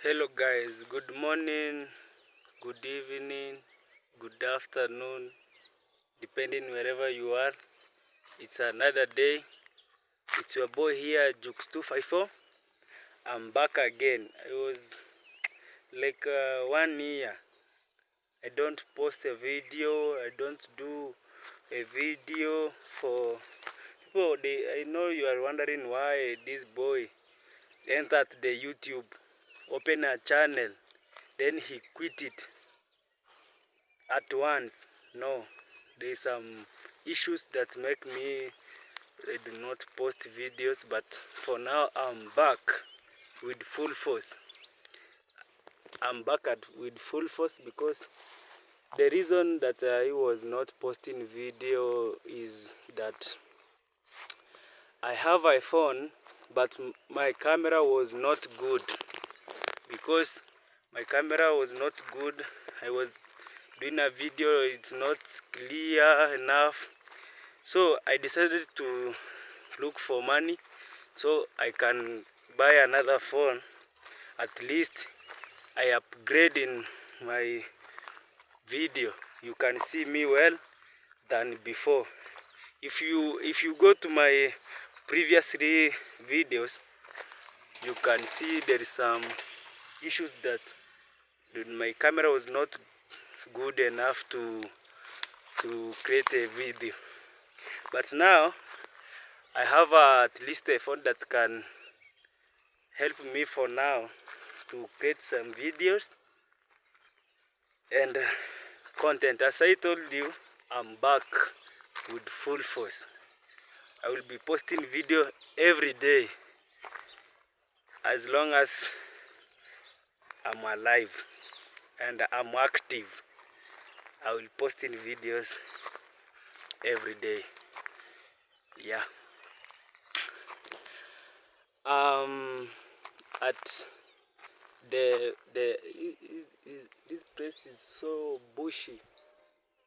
Hello guys, good morning, good evening, good afternoon, depending wherever you are. It's another day. It's your boy here, Jux254. I'm back again. I was like 1 year. I don't post a video. I don't do a video for people. I know you are wondering why this boy entered the YouTube, open a channel, then he quit it at once. No, there's some issues that make me do not post videos, but for now I'm back with full force. With full force because the reason that I was not posting video is that I have iPhone, but my camera was not good. Because my camera was not good, I was doing a video, it's not clear enough. So I decided to look for money so I can buy another phone. At least I upgrade in my video. You can see me well than before. If you go to my previous 3 videos, you can see there is some issues that my camera was not good enough to create a video. But now I have at least a phone that can help me for now to create some videos and content. As I told you, I'm back with full force. I will be posting video every day as long as I'm alive and I'm active. I will post in videos every day. Yeah. At this place is so bushy.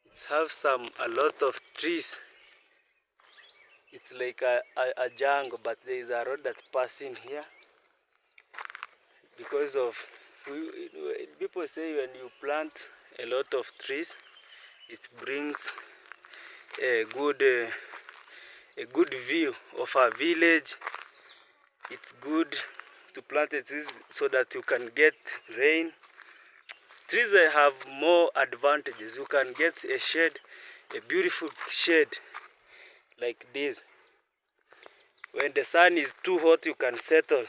It has a lot of trees. It's like a jungle, but there is a road that's passing here. Because of people say when you plant a lot of trees, it brings a good view of a village. It's good to plant trees so that you can get rain. Trees have more advantages. You can get a shade, a beautiful shade like this. When the sun is too hot, you can settle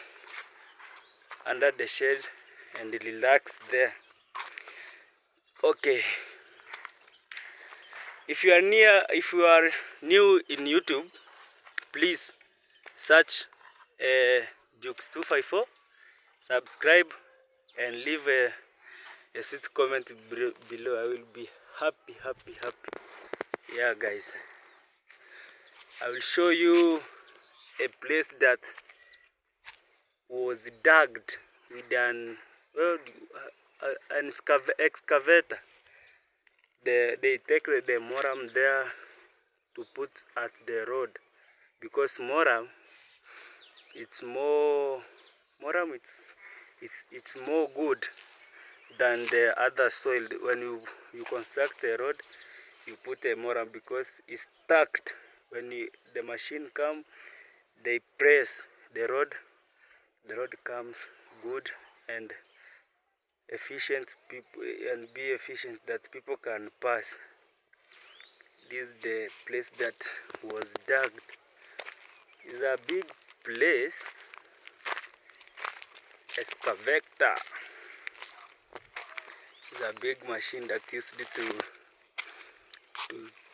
under the shade and relax there. Okay. If you are new in YouTube, please search Jux254, subscribe and leave a sweet comment below. I will be happy. Yeah guys, I will show you a place that was dug with an excavator. They take the moram there to put at the road, because moram it's more good than the other soil. When you construct a road, you put a moram because it's stacked. When the machine come, they press the road comes good and efficient, people and be efficient, that people can pass. This is the place that was dug. It's a big place. Excavator is a big machine that used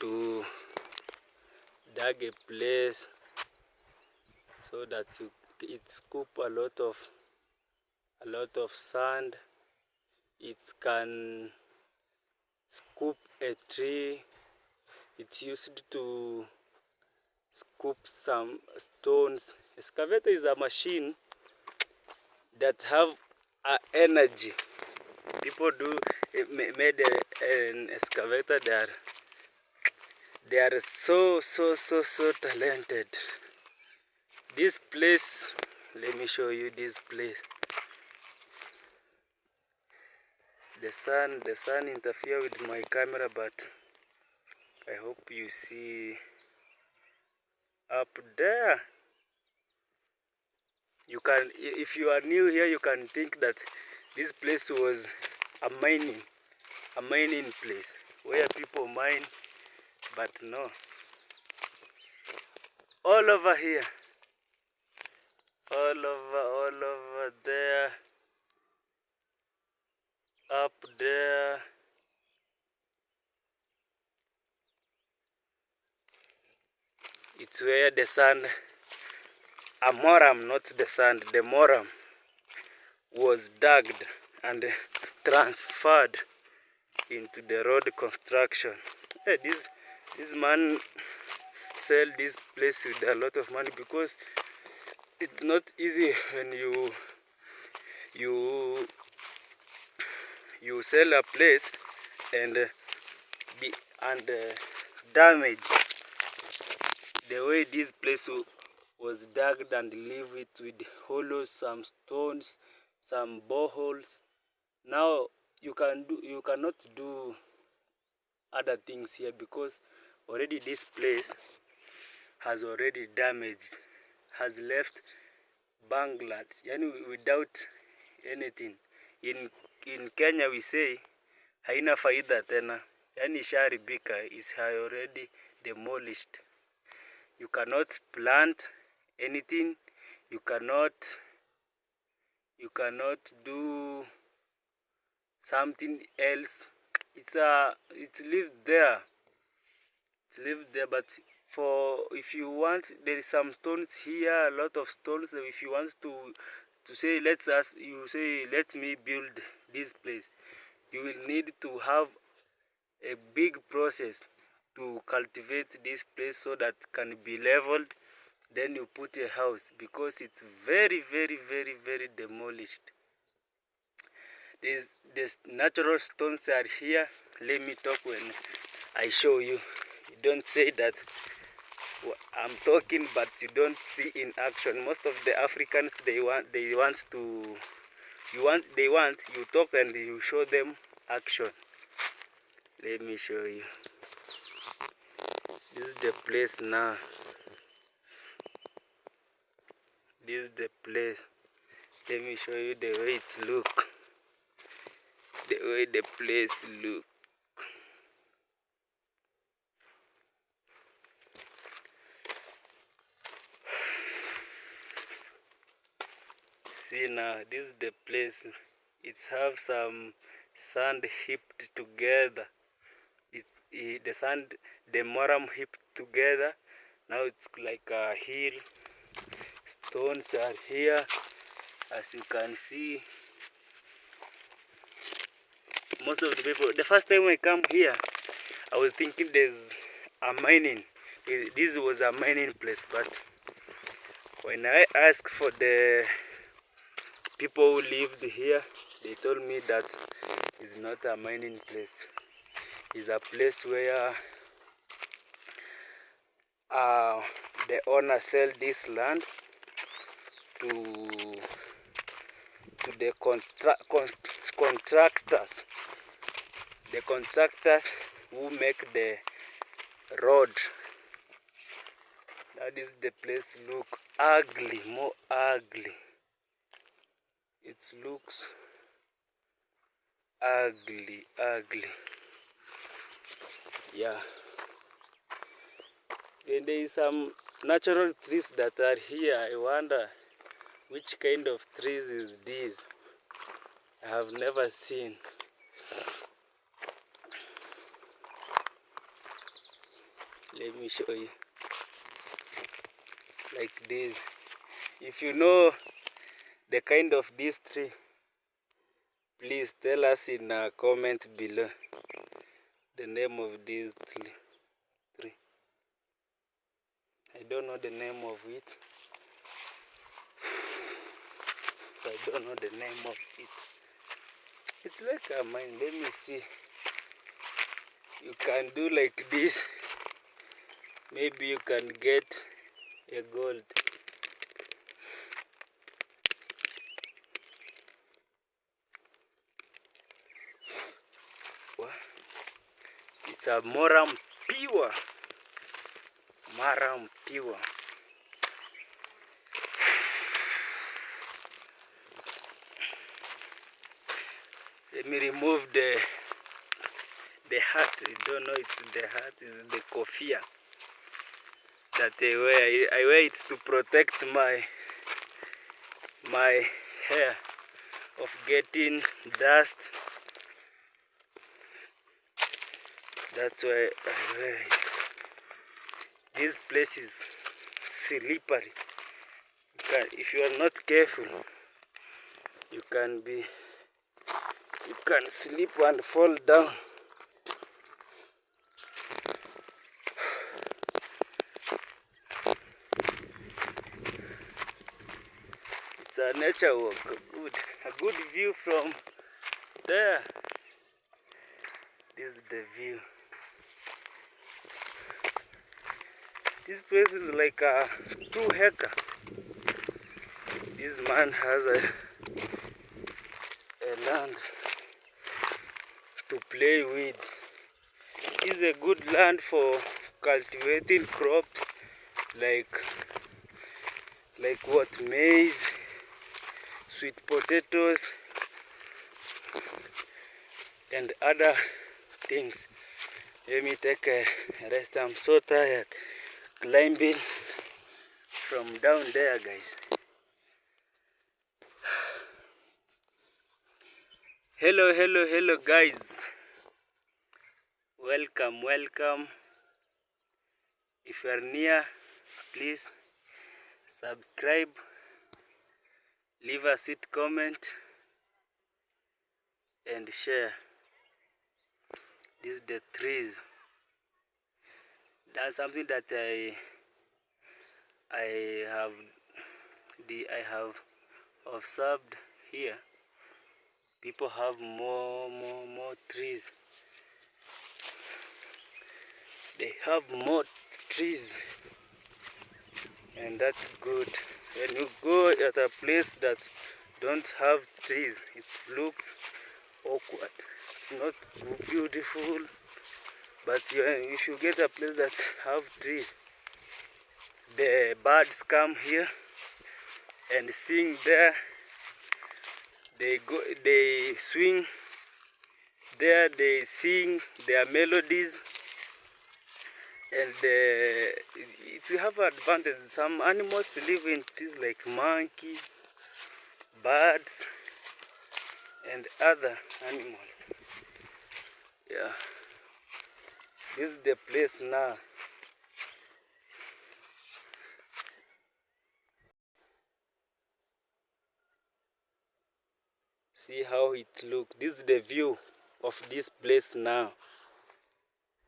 to dug a place so that it scoop a lot of sand. It can scoop a tree. It's used to scoop some stones. Excavator is a machine that have energy. People made an excavator. They are so talented. This place, let me show you this place. The sun interfere with my camera, but I hope you see up there. You can, if you are new here, you can think that this place was a mining place where people mine, but no. All over here, all over there, up there. It's where the sand, a moram, not the sand, the moram was dug and transferred into the road construction. Hey, this man sell this place with a lot of money, because it's not easy when you sell a place and be damaged the way this place was dug, and leave it with hollows, some stones, some boreholes. Now you cannot do other things here, because already this place has already damaged, has left banglat, yani without anything. In Kenya we say haina faida tena, yani isharibika, is already demolished. You cannot plant anything, you cannot do something else. It's lived there. It's lived there. But for, if you want, there is some stones here, a lot of stones. If you want to say, let me build this place, you will need to have a big process to cultivate this place so that can be leveled. Then you put a house, because it's very demolished. There's natural stones are here. Let me talk when I show you. You don't say that I'm talking, but you don't see in action. Most of the Africans, they want you talk and you show them action. Let me show you. This is the place now. This is the place. Let me show you the way it's look. The way the place look. See now, this is the place. It's have some sand heaped together. The sand, the moram heaped together. Now it's like a hill. Stones are here, as you can see. Most of the people, the first time I come here, I was thinking there's a mining. This was a mining place, but when I asked for the people who lived here, they told me that it's not a mining place. It's a place where the owner sell this land to the contractors. The contractors who make the road. That is the place look ugly, more ugly. It looks ugly. Yeah. Then there is some natural trees that are here. I wonder which kind of trees is this. I have never seen. Let me show you. Like this. If you know the kind of this tree, please tell us in a comment below the name of this tree. I don't know the name of it. I don't know the name of it. It's like a mine. Let me see. You can do like this. Maybe you can get a gold. It's a Moram pure. Maram pure. Let me remove the hat. You don't know it's the hat, it's the kofia that I wear. I wear it to protect my hair of getting dust. That's why I wear it. This place is slippery. If you are not careful, you can slip and fall down. It's a nature walk, a good view from there. This is the view. This place is like a 2 acre. This man has a land to play with. This is a good land for cultivating crops like what, maize, sweet potatoes, and other things. Let me take a rest. I'm so tired climbing from down there, guys. Hello guys. Welcome. If you are near, please subscribe, leave a sweet comment, and share. This is the trees. That's something that I have observed here. People have more trees. They have more trees, and that's good. When you go at a place that don't have trees, it looks awkward. It's not beautiful. But if you get a place that have trees, the birds come here and sing there. They swing there, they sing their melodies, and it have advantage. Some animals live in trees like monkey, birds, and other animals. Yeah, this is the place now. See how it looks. This is the view of this place now.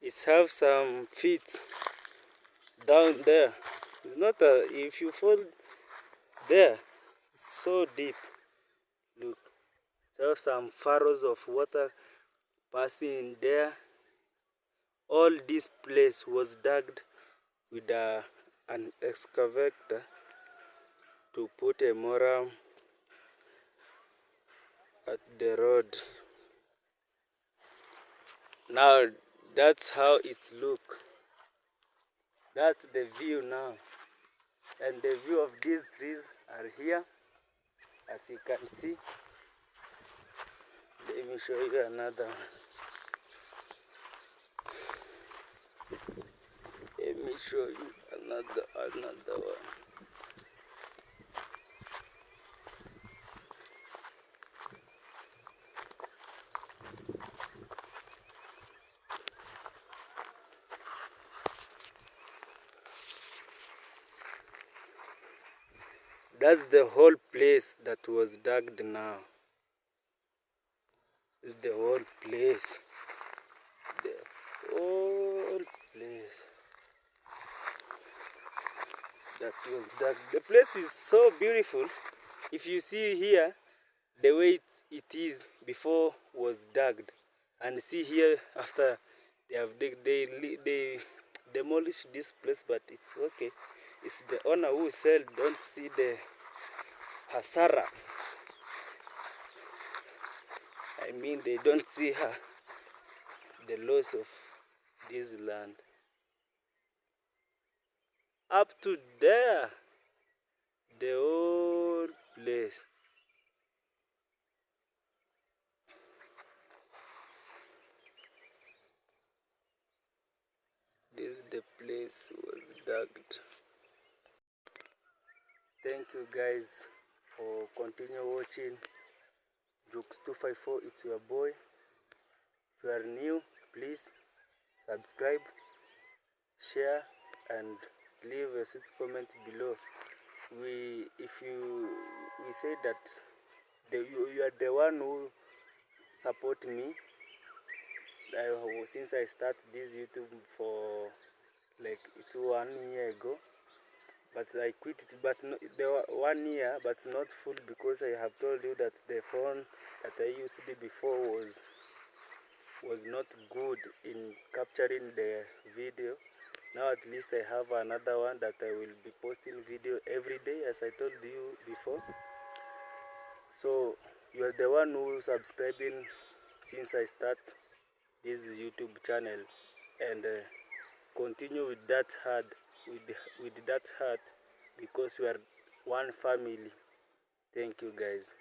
It have some feet down there. It's not if you fall there, it's so deep. Look, it have some furrows of water passing in there. All this place was dug with an excavator to put a moram at the road. Now that's how it look. That's the view now. And the view of these trees are here, as you can see. Let me show you another one. Let me show you another one. That's the whole place that was dug now. The whole place. The whole place that was dug. The place is so beautiful. If you see here, the way it is before was dug, and see here after they have they demolished this place, but it's okay. It's the owner who sell, don't see the hasara. I mean, they don't see her the loss of this land. Up to there, the whole place. This the place was dug. Thank you guys for continue watching. Jukes 254, it's your boy. If you are new, please subscribe, share, and leave a sweet comment below. We say that you are the one who support me. Since I start this YouTube for like it's 1 year ago, but I quit it. But no, the 1 year, but not full, because I have told you that the phone that I used before was not good in capturing the video. Now at least I have another one that I will be posting video every day, as I told you before. So you are the one who subscribing since I start this YouTube channel, and continue with that heart, with that heart, because we are one family. Thank you guys.